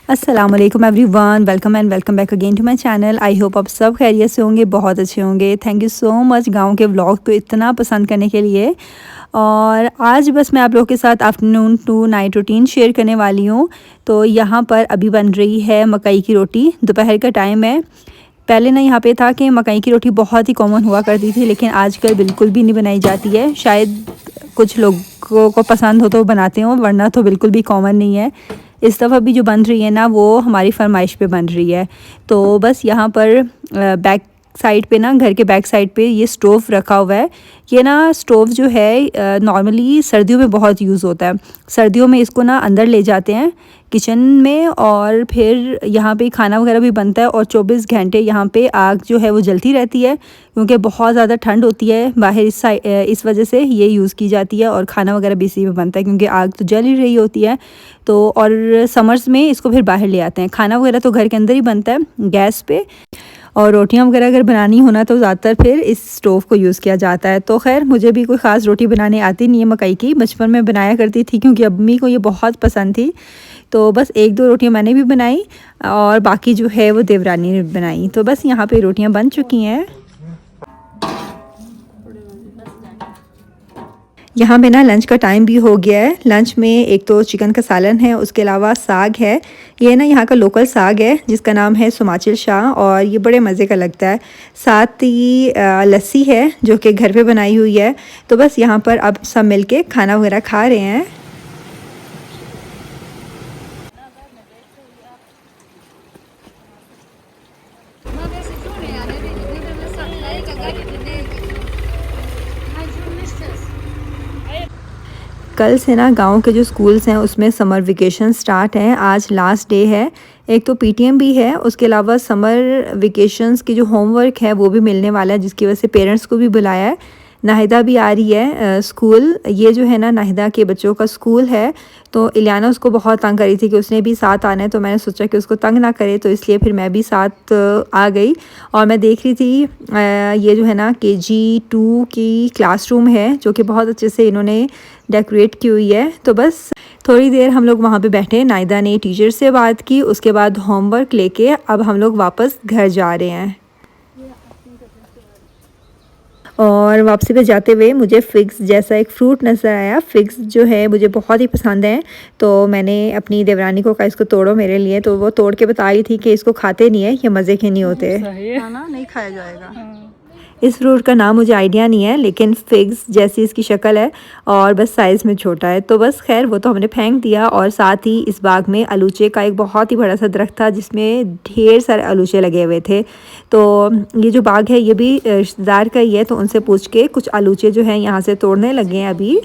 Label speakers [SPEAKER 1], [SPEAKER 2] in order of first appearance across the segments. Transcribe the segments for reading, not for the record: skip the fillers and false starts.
[SPEAKER 1] अस्सलामुअलैकुम everyone, welcome and welcome back again to my channel. I hope आप सब खैरियत से होंगे, बहुत अच्छे होंगे। थैंक यू सो मच गांव के व्लॉग को इतना पसंद करने के लिए। और आज बस मैं आप लोगों के साथ afternoon to night routine share करने वाली हूँ। तो यहाँ पर अभी बन रही है मकई की रोटी, दोपहर का टाइम है। पहले ना यहाँ पे था कि मकई की रोटी बहुत ही कॉमन हुआ करती थी, लेकिन आजकल बिल्कुल भी नहीं बनाई जाती है। शायद कुछ लोगों को पसंद हो तो बनाते हो, वरना तो बिल्कुल भी कॉमन नहीं है। इस दफ़ा भी जो बन रही है ना, वो हमारी फरमाइश पे बन रही है। तो बस यहाँ पर बैक साइड पे ना, घर के बैक साइड पे ये स्टोव रखा हुआ है। ये ना स्टोव जो है नॉर्मली सर्दियों में बहुत यूज़ होता है। सर्दियों में इसको ना अंदर ले जाते हैं किचन में, और फिर यहाँ पे खाना वगैरह भी बनता है। और 24 घंटे यहाँ पे आग जो है वो जलती रहती है, क्योंकि बहुत ज़्यादा ठंड होती है बाहर इस वजह से ये यूज़ की जाती है। और खाना वगैरह भी इसी में बनता है, क्योंकि आग तो जल ही रही होती है। तो और समर्स में इसको फिर बाहर ले आते हैं। खाना वगैरह तो घर के अंदर ही बनता है गैस पे, और रोटियां वगैरह अगर बनानी होना तो ज़्यादातर फिर इस स्टोव को यूज़ किया जाता है। तो खैर मुझे भी कोई ख़ास रोटी बनाने आती नहीं है मकई की। बचपन में बनाया करती थी, क्योंकि अम्मी को ये बहुत पसंद थी। तो बस एक दो रोटियां मैंने भी बनाई, और बाकी जो है वो देवरानी ने बनाई। तो बस यहाँ पे रोटियां बन चुकी हैं। यहाँ पे ना लंच का टाइम भी हो गया है। लंच में एक तो चिकन का सालन है, उसके अलावा साग है। ये ना यहाँ का लोकल साग है, जिसका नाम है सुमाचिल शाह, और ये बड़े मज़े का लगता है। साथ ही लस्सी है, जो कि घर पे बनाई हुई है। तो बस यहाँ पर अब सब मिलके खाना वगैरह खा रहे हैं। कल से ना गांव के जो स्कूल्स हैं उसमें समर वेकेशन स्टार्ट हैं। आज लास्ट डे है। एक तो पीटीएम भी है, उसके अलावा समर वेकेशंस की जो होमवर्क है वो भी मिलने वाला है, जिसकी वजह से पेरेंट्स को भी बुलाया है। नाहिदा भी आ रही है स्कूल। ये जो है ना नाहिदा के बच्चों का स्कूल है। तो इलियाना उसको बहुत तंग करी थी कि उसने भी साथ आना है, तो मैंने सोचा कि उसको तंग ना करे, तो इसलिए फिर मैं भी साथ आ गई। और मैं देख रही थी ये जो है ना KG2 की क्लासरूम है, जो कि बहुत अच्छे से इन्होंने डेकोरेट की हुई है। तो बस थोड़ी देर हम लोग वहाँ पे बैठे, नाहिदा ने टीचर से बात की, उसके बाद होमवर्क लेके अब हम लोग वापस घर जा रहे हैं। और वापसी पे जाते हुए मुझे फिग्स जैसा एक फ्रूट नज़र आया। फिग्स जो है मुझे बहुत ही पसंद है, तो मैंने अपनी देवरानी को कहा इसको तोड़ो मेरे लिए। तो वो तोड़ के बता रही थी कि इसको खाते नहीं है, ये मज़े के नहीं होते, खाना नहीं खाया जाएगा। इस फ्रूट का नाम मुझे आइडिया नहीं है, लेकिन फिग्स जैसी इसकी शक्ल है, और बस साइज़ में छोटा है। तो बस खैर वो तो हमने फेंक दिया। और साथ ही इस बाग में अलूचे का एक बहुत ही बड़ा सा दरख्त था, जिसमें ढेर सारे अलूचे लगे हुए थे। तो ये जो बाग है ये भी रिश्तेदार का ही है, तो उनसे पूछ के कुछ अलूचे जो हैं यहाँ से तोड़ने लगे हैं अभी।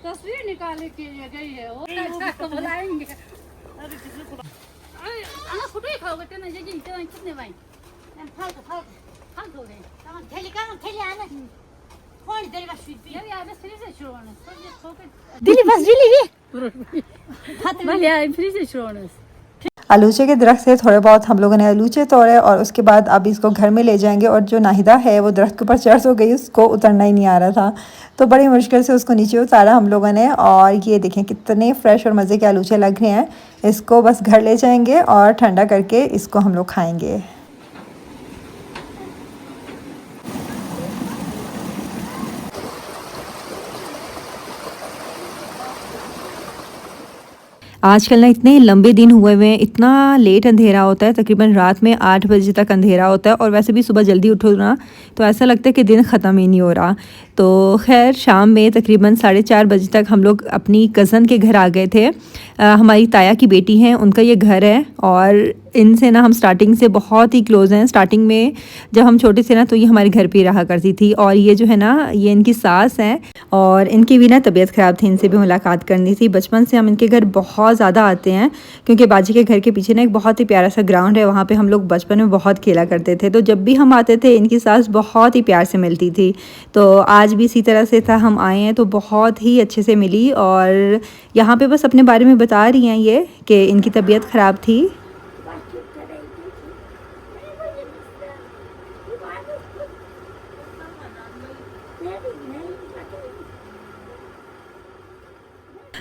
[SPEAKER 2] तस्वीर निकालने के लिए गई है वो, तो बुलाएंगे। फोटो ही खाओगे तेना ये कितने भाई फालतू फालतू फालतू रे तमाम थैली का थैली आना कौन तेरी बस फिर यार यार बस फ्रीज से शुरू होना दिल्ली बस दिल्ली मैं यार फ्रीज से शुरू होना।
[SPEAKER 1] आलूचे के दरख्त से थोड़े बहुत हम लोगों ने आलूचे तोड़े, और उसके बाद अब इसको घर में ले जाएंगे। और जो नाहिदा है वो दरख्त के ऊपर चढ़ तो गई, उसको उतरना ही नहीं आ रहा था, तो बड़ी मुश्किल से उसको नीचे उतारा हम लोगों ने। और ये देखें कितने फ्रेश और मज़े के आलूचे लग रहे हैं। इसको बस घर ले जाएंगे और ठंडा करके इसको हम लोग खाएँगे। आजकल ना इतने लंबे दिन हुए हुए हैं, इतना लेट अंधेरा होता है, तकरीबन रात में 8 बजे तक अंधेरा होता है और वैसे भी सुबह जल्दी उठो ना तो ऐसा लगता है कि दिन ख़त्म ही नहीं हो रहा। तो खैर शाम में तकरीबन 4:30 बजे तक हम लोग अपनी कज़न के घर आ गए थे। हमारी ताया की बेटी हैं, उनका ये घर है और इनसे ना हम स्टार्टिंग से बहुत ही क्लोज़ हैं। स्टार्टिंग में जब हम छोटे थे ना तो ये हमारे घर पे ही रहा करती थी और ये जो है ना ये इनकी सास हैं और इनकी भी ना तबीयत ख़राब थी, इनसे भी मुलाकात करनी थी। बचपन से हम इनके घर बहुत ज़्यादा आते हैं क्योंकि बाजी के घर के पीछे ना एक बहुत ही प्यारा सा ग्राउंड है, वहाँ पे हम लोग बचपन में बहुत खेला करते थे। तो जब भी हम आते थे इनकी सास बहुत ही प्यार से मिलती थी। तो आज भी इसी तरह से था, हम आए हैं तो बहुत ही अच्छे से मिली और यहाँ पे बस अपने बारे में बता रही हैं ये कि इनकी तबीयत ख़राब थी।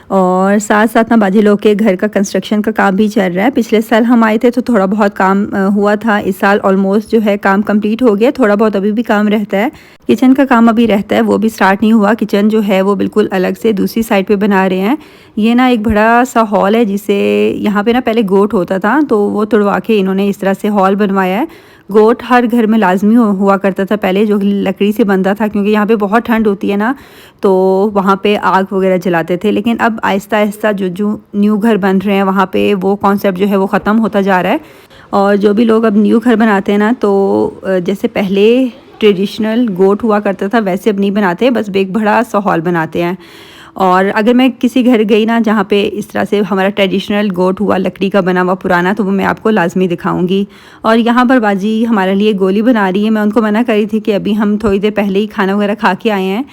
[SPEAKER 1] और साथ साथ ना बाजी लोग के घर का कंस्ट्रक्शन का काम भी चल रहा है। पिछले साल हम आए थे तो थोड़ा बहुत काम हुआ था, इस साल ऑलमोस्ट जो है काम कंप्लीट हो गया, थोड़ा बहुत अभी भी काम रहता है। किचन का काम अभी रहता है, वो भी स्टार्ट नहीं हुआ। किचन जो है वो बिल्कुल अलग से दूसरी साइड पे बना रहे हैं। ये ना एक बड़ा सा हॉल है जिसे यहाँ पे ना पहले गोट होता था तो वो तुड़वा के इन्होंने इस तरह से हॉल बनवाया है। गोट हर घर में लाजमी हुआ करता था पहले, जो लकड़ी से बनता था क्योंकि यहाँ पे बहुत ठंड होती है ना तो वहाँ पे आग वगैरह जलाते थे। लेकिन अब आहिस्ता आहिस्ता जो न्यू घर बन रहे हैं वहाँ पे वो कॉन्सेप्ट जो है वो ख़त्म होता जा रहा है और जो भी लोग अब न्यू घर बनाते हैं ना तो जैसे पहले ट्रेडिशनल गोट हुआ करता था वैसे अब नहीं बनाते, बस एक बड़ा सा हॉल बनाते हैं। और अगर मैं किसी घर गई ना जहाँ पे इस तरह से हमारा ट्रेडिशनल गोट हुआ लकड़ी का बना हुआ पुराना, तो वो मैं आपको लाजमी दिखाऊंगी। और यहाँ पर बाजी हमारे लिए गोली बना रही है। मैं उनको मना करी थी कि अभी हम थोड़ी देर पहले ही खाना वगैरह खा के आए हैं,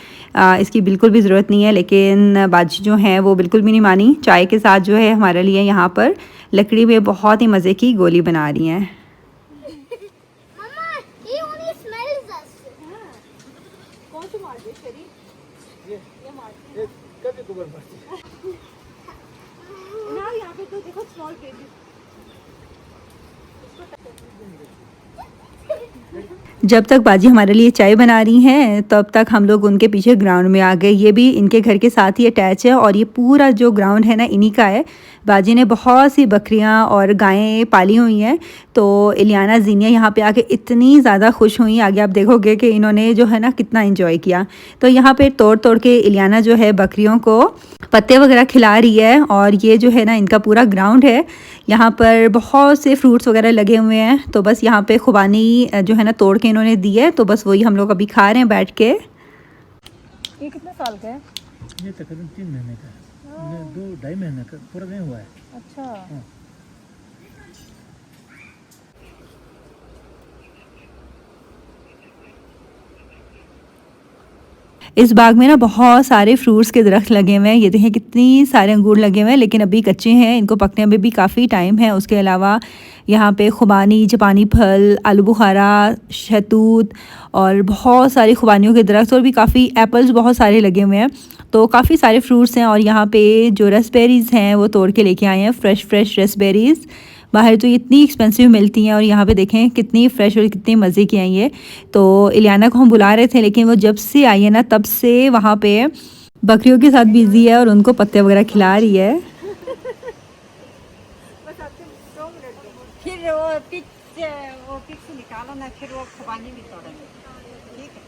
[SPEAKER 1] इसकी बिल्कुल भी ज़रूरत नहीं है, लेकिन बाजी जो है वो बिल्कुल भी नहीं मानी। चाय के साथ जो है हमारे लिए यहाँ पर लकड़ी में बहुत ही मज़े की गोली बना रही हैं। जब तक बाजी हमारे लिए चाय बना रही हैं तब तक हम लोग उनके पीछे ग्राउंड में आ गए। ये भी इनके घर के साथ ही अटैच है और ये पूरा जो ग्राउंड है ना इन्हीं का है। बाजी ने बहुत सी बकरियां और गायें पाली हुई हैं तो इलियाना ज़ीनिया यहाँ पे आके इतनी ज़्यादा खुश हुई। आगे आप देखोगे कि इन्होंने जो है ना कितना एंजॉय किया। तो यहाँ पे तोड़ तोड़ के इलियाना जो है बकरियों को पत्ते वगैरह खिला रही है और ये जो है ना इनका पूरा ग्राउंड है। यहाँ पर बहुत से फ्रूट्स वगैरह लगे हुए हैं तो बस यहाँ पे खुबानी जो है ना तोड़ के इन्होंने दी है तो बस वही हम लोग अभी खा रहे हैं बैठ के।
[SPEAKER 2] ये कितने साल का है?
[SPEAKER 3] ये तकरीबन 3 महीने का है, 2-2.5 महीने का पूरा नहीं हुआ है।
[SPEAKER 2] अच्छा।
[SPEAKER 3] हाँ।
[SPEAKER 1] इस बाग में ना बहुत सारे फ्रूट्स के दरख्त लगे हुए हैं। ये देखें कितनी सारे अंगूर लगे हुए हैं लेकिन अभी कच्चे हैं, इनको पकने में भी काफ़ी टाइम है। उसके अलावा यहाँ पे खुबानी, जापानी फल, आलू बुखारा, शहतूत और बहुत सारी खुबानियों के दरख्त और भी काफ़ी एप्पल्स बहुत सारे लगे हुए हैं। तो काफ़ी सारे फ्रूट्स हैं और यहाँ पे जो रसबेरीज़ हैं वो तोड़ के लेके आए हैं, फ्रेश फ्रेश रसबेरीज़। बाहर तो इतनी एक्सपेंसिव मिलती हैं और यहाँ पे देखें कितनी फ़्रेश और कितनी मज़े की आई है। तो इलियाना को हम बुला रहे थे लेकिन वो जब से आई है ना तब से वहाँ पे बकरियों के साथ बिज़ी है और उनको पत्ते वगैरह खिला रही है।
[SPEAKER 2] फिर वो पिक्स निकालो ना, फिर वो खुबानी भी तोड़ेंगे। ठीक है।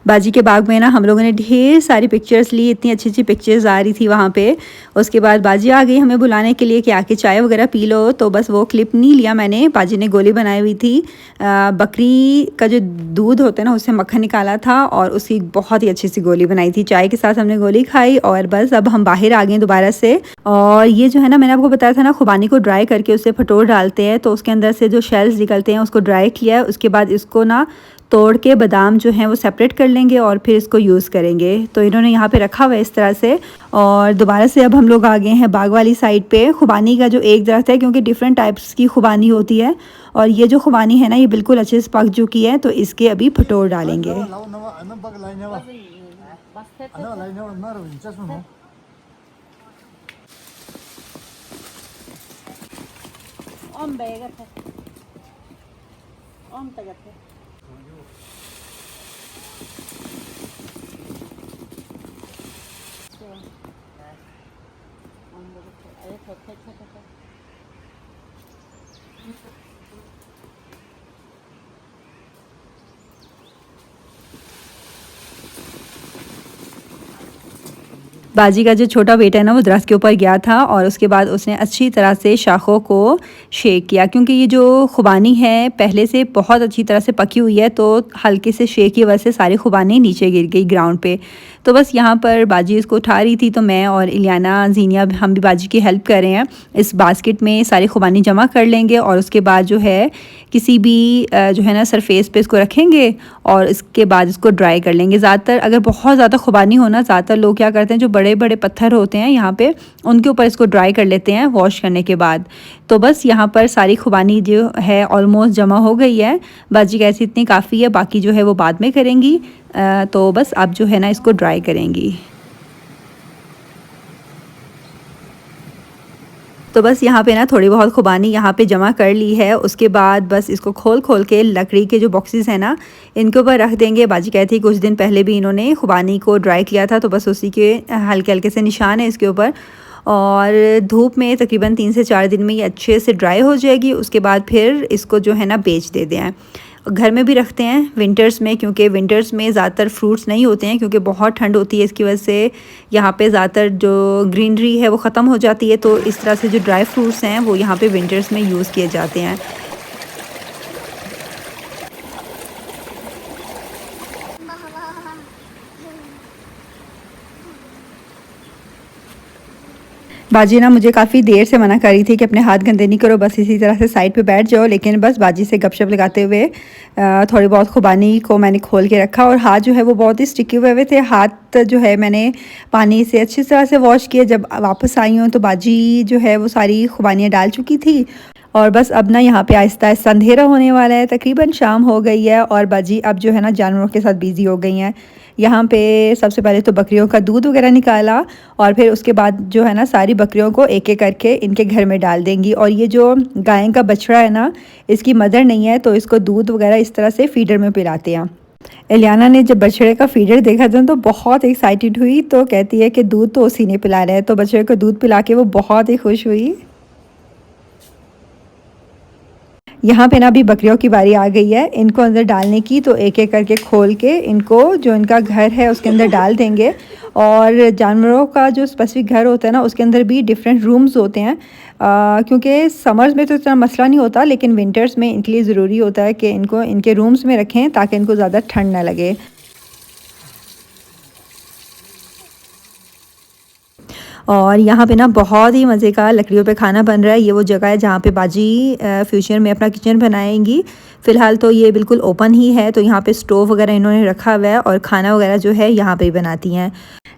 [SPEAKER 1] बाजी के बाग में ना हम लोगों ने ढेर सारी पिक्चर्स ली, इतनी अच्छी अच्छी पिक्चर्स आ रही थी वहाँ पे। उसके बाद बाजी आ गई हमें बुलाने के लिए कि आके चाय वगैरह पी लो, तो बस वो क्लिप नहीं लिया मैंने। बाजी ने गोली बनाई हुई थी, बकरी का जो दूध होता है ना उससे मक्खन निकाला था और उसकी बहुत ही अच्छी सी गोली बनाई थी। चाय के साथ हमने गोली खाई और बस अब हम बाहर आ गए दोबारा से। और ये जो है ना मैंने आपको बताया था ना खुबानी को ड्राई करके उससे फटोर डालते हैं तो उसके अंदर से जो शेल्स निकलते हैं उसको ड्राई किया है। उसके बाद इसको ना तोड़ के बादाम जो हैं वो सेपरेट कर लेंगे और फिर इसको यूज़ करेंगे। तो इन्होंने यहाँ पे रखा हुआ है इस तरह से। और दोबारा से अब हम लोग आ गए हैं बाग वाली साइड पे। खुबानी का जो एक दरख्त है, क्योंकि डिफरेंट टाइप्स की खुबानी होती है और ये जो खुबानी है ना ये बिल्कुल अच्छे से पक चुकी है तो इसके अभी फटोर डालेंगे।
[SPEAKER 2] अरे छोटे छोटे
[SPEAKER 1] बाजी का जो छोटा बेटा है ना वो दरख्त के ऊपर गया था और उसके बाद उसने अच्छी तरह से शाखों को शेक किया, क्योंकि ये जो खुबानी है पहले से बहुत अच्छी तरह से पकी हुई है, तो हल्के से शेक की वजह से सारी खुबानी नीचे गिर गई ग्राउंड पे। तो बस यहाँ पर बाजी इसको उठा रही थी, तो मैं और इलियाना जीनिया हम भी बाजी की हेल्प कर रहे हैं। इस बास्केट में सारी खुबानी जमा कर लेंगे और उसके बाद जो है किसी भी जो है ना सरफेस पे इसको रखेंगे और इसके बाद इसको ड्राई कर लेंगे। ज़्यादातर अगर बहुत ज़्यादा खुबानी हो ना, ज़्यादातर लोग क्या करते हैं, जो बड़े बड़े पत्थर होते हैं यहाँ पे उनके ऊपर इसको ड्राई कर लेते हैं वॉश करने के बाद। तो बस यहाँ पर सारी खुबानी जो है ऑलमोस्ट जमा हो गई है। बाजी कैसी इतनी काफ़ी है, बाकी जो है वो बाद में करेंगी। तो बस अब जो है ना इसको ड्राई करेंगी। तो बस यहाँ पे ना थोड़ी बहुत खुबानी यहाँ पे जमा कर ली है। उसके बाद बस इसको खोल खोल के लकड़ी के जो बॉक्सेस हैं ना इनके ऊपर रख देंगे। बाजी कहती है कुछ दिन पहले भी इन्होंने खुबानी को ड्राई किया था, तो बस उसी के हल्के हल्के से निशान है इसके ऊपर। और धूप में तकरीबन 3 से 4 दिन में ये अच्छे से ड्राई हो जाएगी। उसके बाद फिर इसको जो है ना बेच देते हैं। घर में भी रखते हैं विंटर्स में, क्योंकि विंटर्स में ज़्यादातर फ्रूट्स नहीं होते हैं, क्योंकि बहुत ठंड होती है। इसकी वजह से यहाँ पे ज़्यादातर जो ग्रीनरी है वो ख़त्म हो जाती है। तो इस तरह से जो ड्राई फ्रूट्स हैं वो यहाँ पे विंटर्स में यूज़ किए जाते हैं। बाजी ना मुझे काफ़ी देर से मना कर रही थी कि अपने हाथ गंदे नहीं करो, बस इसी तरह से साइड पे बैठ जाओ। लेकिन बस बाजी से गपशप लगाते हुए थोड़ी बहुत खुबानी को मैंने खोल के रखा और हाथ जो है वो बहुत ही स्टिकी हुए थे। हाथ जो है मैंने पानी से अच्छी तरह से वॉश किए। जब वापस आई हूँ तो बाजी जो है वो सारी खुबानियाँ डाल चुकी थी। और बस अब ना यहाँ पे आहिस्ता आहिस्ता अंधेरा होने वाला है, तकरीबन शाम हो गई है और बाजी अब जो है ना जानवरों के साथ बिज़ी हो गई हैं। यहाँ पे सबसे पहले तो बकरियों का दूध वगैरह निकाला और फिर उसके बाद जो है ना सारी बकरियों को एक एक करके इनके घर में डाल देंगी। और ये जो गाय का बछड़ा है ना, इसकी मदर नहीं है, तो इसको दूध वगैरह इस तरह से फीडर में पिलाते हैं। एलियाना ने जब बछड़े का फीडर देखा था तो बहुत एक्साइटेड हुई, तो कहती है कि दूध तो उसी ने पिला रहा है। तो बछड़े को दूध पिला के वो बहुत ही खुश हुई। यहाँ पे ना अभी बकरियों की बारी आ गई है इनको अंदर डालने की, तो एक एक करके खोल के इनको जो इनका घर है उसके अंदर डाल देंगे। और जानवरों का जो स्पेसिफिक घर होता है ना उसके अंदर भी डिफरेंट रूम्स होते हैं, क्योंकि समर्स में तो इतना मसला नहीं होता, लेकिन विंटर्स में इनके लिए ज़रूरी होता है कि इनको इनके रूम्स में रखें ताकि इनको ज़्यादा ठंड ना लगे। और यहाँ पे ना बहुत ही मज़े का लकड़ियों पे खाना बन रहा है। ये वो जगह है जहाँ पे बाजी फ्यूचर में अपना किचन बनाएंगी। फ़िलहाल तो ये बिल्कुल ओपन ही है, तो यहाँ पे स्टोव वगैरह इन्होंने रखा हुआ है और खाना वगैरह जो है यहाँ पे ही बनाती हैं।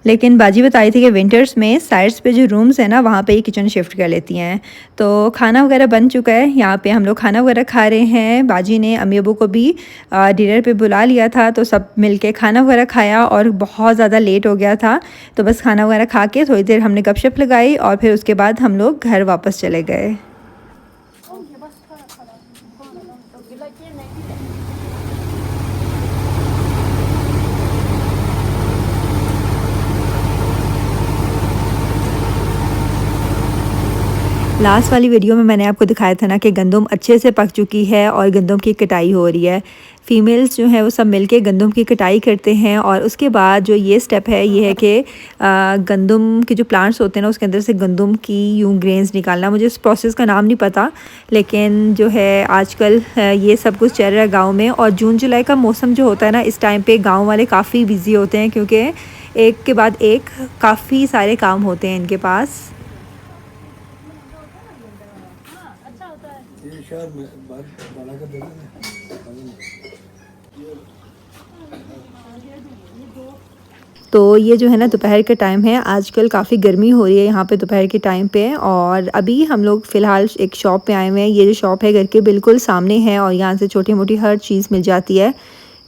[SPEAKER 1] लेकिन बाजी बताई थी कि विंटर्स में साइड्स पे जो रूम्स हैं ना वहाँ पे ही किचन शिफ्ट कर लेती हैं। तो खाना वगैरह बन चुका है, यहाँ पे हम लोग खाना वगैरह खा रहे हैं। बाजी ने अम्मी अबू को भी डिनर पे बुला लिया था, तो सब मिलके खाना वगैरह खाया और बहुत ज़्यादा लेट हो गया था। तो बस खाना वगैरह खा के थोड़ी देर हमने गपशप लगाई और फिर उसके बाद हम लोग घर वापस चले गए। लास्ट वाली वीडियो में मैंने आपको दिखाया था ना कि गंदम अच्छे से पक चुकी है और गंदम की कटाई हो रही है। फ़ीमेल्स जो है वो सब मिलके गंदम की कटाई करते हैं और उसके बाद जो ये स्टेप है ये है कि गंदम के जो प्लांट्स होते हैं ना उसके अंदर से गंदम की यूं ग्रेन्स निकालना। मुझे इस प्रोसेस का नाम नहीं पता, लेकिन जो है आजकल ये सब कुछ चल रहा है गाँव में। और जून जुलाई का मौसम जो होता है ना इस टाइम पर गाँव वाले काफ़ी बिज़ी होते हैं, क्योंकि एक के बाद एक काफ़ी सारे काम होते हैं इनके पास। तो ये जो है ना दोपहर का टाइम है, आजकल काफ़ी गर्मी हो रही है यहाँ पे दोपहर के टाइम पे। और अभी हम लोग फ़िलहाल एक शॉप पे आए हुए हैं। ये जो शॉप है घर के बिल्कुल सामने है और यहाँ से छोटी मोटी हर चीज़ मिल जाती है।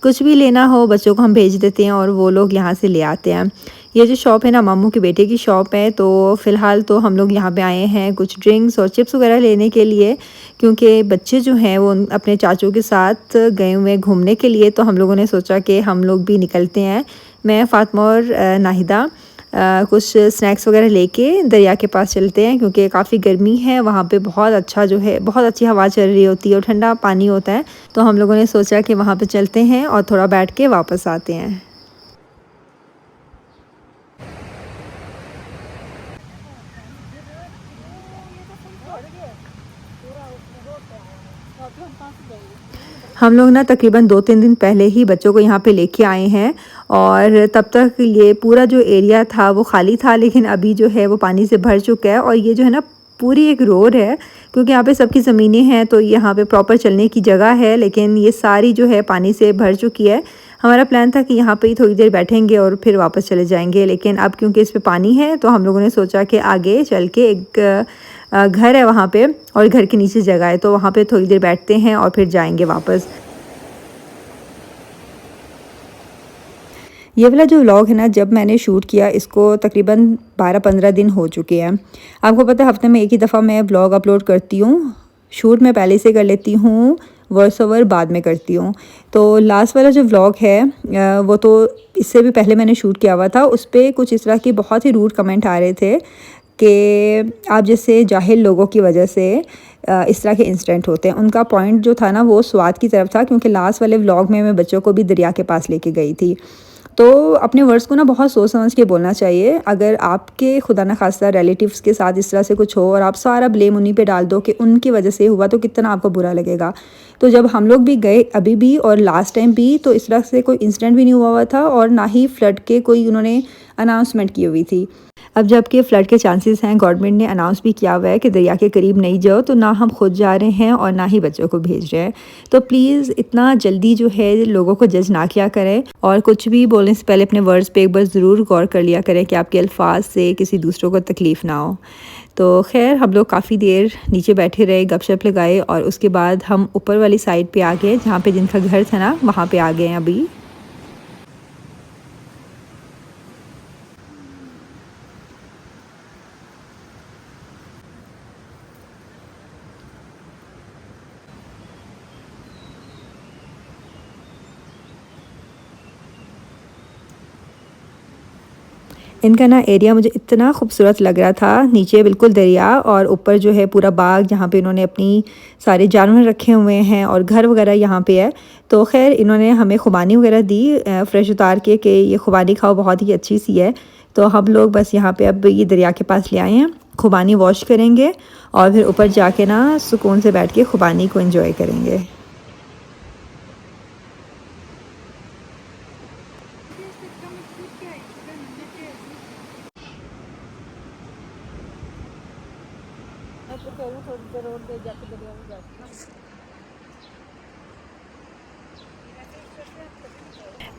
[SPEAKER 1] कुछ भी लेना हो बच्चों को हम भेज देते हैं और वो लोग यहाँ से ले आते हैं। ये जो शॉप है ना मामू के बेटे की शॉप है। तो फ़िलहाल तो हम लोग यहाँ पे आए हैं कुछ ड्रिंक्स और चिप्स वगैरह लेने के लिए, क्योंकि बच्चे जो हैं वो अपने चाचू के साथ गए हुए हैं घूमने के लिए। तो हम लोगों ने सोचा कि हम लोग भी निकलते हैं, मैं फ़ातिमा और नाहिदा। कुछ स्नैक्स वगैरह लेके दरिया के पास चलते हैं, क्योंकि काफ़ी गर्मी है वहाँ पे। बहुत अच्छा जो है, बहुत अच्छी हवा चल रही होती है और ठंडा पानी होता है। तो हम लोगों ने सोचा कि वहाँ पे चलते हैं और थोड़ा बैठ के वापस आते हैं। हम लोग ना तकरीबन 2-3 दिन पहले ही बच्चों को यहाँ पे लेके आए हैं, और तब तक ये पूरा जो एरिया था वो खाली था, लेकिन अभी जो है वो पानी से भर चुका है। और ये जो है ना पूरी एक रोड है, क्योंकि यहाँ पे सबकी ज़मीनें हैं तो यहाँ पे प्रॉपर चलने की जगह है, लेकिन ये सारी जो है पानी से भर चुकी है। हमारा प्लान था कि यहाँ पे ही थोड़ी देर बैठेंगे और फिर वापस चले जाएंगे, लेकिन अब क्योंकि इस पे पानी है तो हम लोगों ने सोचा कि आगे चल के एक घर है वहाँ पे, और घर के नीचे जगह है, तो वहाँ पे थोड़ी देर बैठते हैं और फिर जाएंगे वापस। ये वाला जो व्लॉग है ना, जब मैंने शूट किया इसको तकरीबन 12-15 दिन हो चुके हैं। आपको पता है हफ्ते में एक ही दफ़ा मैं व्लॉग अपलोड करती हूँ। शूट मैं पहले से कर लेती हूँ, वॉइस ओवर बाद में करती हूँ। तो लास्ट वाला जो व्लॉग है वो तो इससे भी पहले मैंने शूट किया हुआ था। उस पर कुछ इस तरह के बहुत ही रूड कमेंट आ रहे थे कि आप जैसे जाहिल लोगों की वजह से इस तरह के इंसिडेंट होते हैं। उनका पॉइंट जो था ना वो स्वाद की तरफ था, क्योंकि लास्ट वाले व्लॉग में मैं बच्चों को भी दरिया के पास लेके गई थी। तो अपने वर्ड्स को ना बहुत सोच समझ के बोलना चाहिए। अगर आपके खुदा न खास्ता रिलेटिव्स के साथ इस तरह से कुछ हो और आप सारा ब्लेम उन्हीं पे डाल दो कि उनकी वजह से हुआ, तो कितना आपको बुरा लगेगा। तो जब हम लोग भी गए अभी भी और लास्ट टाइम भी, तो इस तरह से कोई इंसिडेंट भी नहीं हुआ था, और ना ही फ्लड के कोई उन्होंने अनाउंसमेंट की हुई थी। अब जबकि फ़्लड के चांसेस हैं, गवर्नमेंट ने अनाउंस भी किया हुआ है कि दरिया के करीब नहीं जाओ, तो ना हम खुद जा रहे हैं और ना ही बच्चों को भेज रहे हैं। तो प्लीज़ इतना जल्दी जो है लोगों को जज ना किया करें, और कुछ भी बोलने से पहले अपने वर्ड्स पे एक बार ज़रूर गौर कर लिया करें कि आपके अल्फाज से किसी दूसरों को तकलीफ़ ना हो। तो खैर हम लोग काफ़ी देर नीचे बैठे रहे, गपशप लगाए, और उसके बाद हम ऊपर वाली साइड पर आ गए, जहाँ पर जिनका घर था ना वहाँ पर आ गए हैं अभी। इनका ना एरिया मुझे इतना खूबसूरत लग रहा था। नीचे बिल्कुल दरिया और ऊपर जो है पूरा बाग, जहाँ पे इन्होंने अपनी सारे जानवर रखे हुए हैं, और घर वगैरह यहाँ पे है। तो खैर इन्होंने हमें खुबानी वगैरह दी फ्रेश उतार के कि ये खुबानी खाओ, बहुत ही अच्छी सी है। तो हम लोग बस यहाँ पे अब ये दरिया के पास ले आए हैं, खुबानी वॉश करेंगे और फिर ऊपर जाके ना सुकून से बैठ के खुबानी को एंजॉय करेंगे।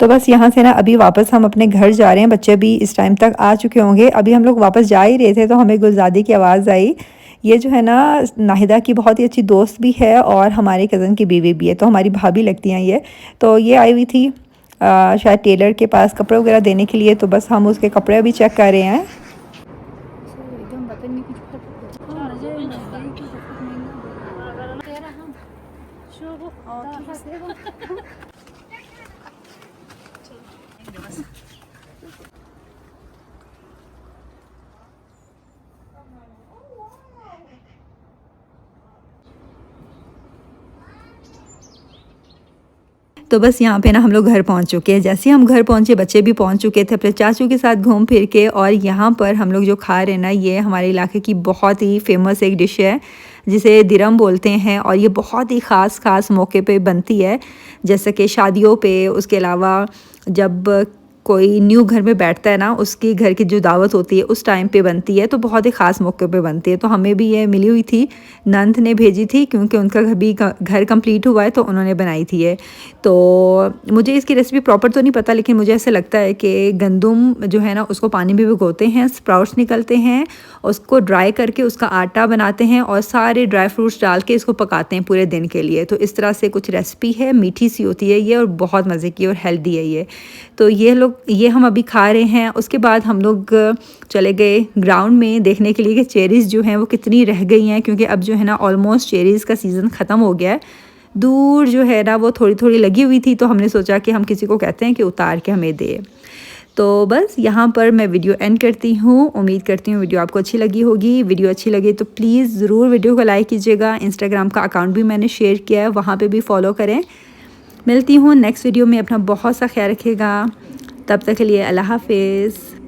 [SPEAKER 1] तो बस यहाँ से ना अभी वापस हम अपने घर जा रहे हैं। बच्चे भी इस टाइम तक आ चुके होंगे। अभी हम लोग वापस जा ही रहे थे तो हमें गुलजादी की आवाज़ आई। ये जो है ना नाहिदा की बहुत ही अच्छी दोस्त भी है और हमारे कज़न की बीवी भी है, तो हमारी भाभी लगती हैं ये। तो ये आई हुई थी शायद टेलर के पास कपड़े वगैरह देने के लिए, तो बस हम उसके कपड़े अभी चेक कर रहे हैं। तो बस यहाँ पे ना हम लोग घर पहुँच चुके हैं। जैसे हम घर पहुँचे बच्चे भी पहुँच चुके थे अपने चाचू के साथ घूम फिर के। और यहाँ पर हम लोग जो खा रहे हैं ना, ये हमारे इलाके की बहुत ही फेमस एक डिश है जिसे दिरम बोलते हैं, और ये बहुत ही ख़ास मौके पे बनती है, जैसे कि शादियों पे। उसके अलावा जब कोई न्यू घर में बैठता है ना, उसकी घर की जो दावत होती है उस टाइम पे बनती है, तो बहुत ही ख़ास मौके पे बनती है। तो हमें भी ये मिली हुई थी, नंद ने भेजी थी, क्योंकि उनका घर कंप्लीट हुआ है तो उन्होंने बनाई थी ये। तो मुझे इसकी रेसिपी प्रॉपर तो नहीं पता, लेकिन मुझे ऐसा लगता है कि गंदम जो है ना उसको पानी में भिगोते हैं, स्प्राउट्स निकलते हैं, उसको ड्राई करके उसका आटा बनाते हैं और सारे ड्राई फ्रूट्स डाल के इसको पकाते हैं पूरे दिन के लिए। तो इस तरह से कुछ रेसिपी है, मीठी सी होती है ये और बहुत मज़े की और हेल्दी है ये। तो ये हम अभी खा रहे हैं। उसके बाद हम लोग चले गए ग्राउंड में देखने के लिए कि चेरीज़ जो हैं वो कितनी रह गई हैं, क्योंकि अब जो है ना ऑलमोस्ट चेरीज़ का सीज़न ख़त्म हो गया है। दूर जो है ना वो थोड़ी थोड़ी लगी हुई थी, तो हमने सोचा कि हम किसी को कहते हैं कि उतार के हमें दे। तो बस यहाँ पर मैं वीडियो एंड करती हूँ। उम्मीद करती हूँ वीडियो आपको अच्छी लगी होगी। वीडियो अच्छी लगे तो प्लीज़ ज़रूर वीडियो को लाइक कीजिएगा। इंस्टाग्राम का अकाउंट भी मैंने शेयर किया है, वहाँ पे भी फॉलो करें। मिलती हूँ नेक्स्ट वीडियो में। अपना बहुत सा ख्याल रखिएगा। तब तक के लिए अल्लाह हाफिज़।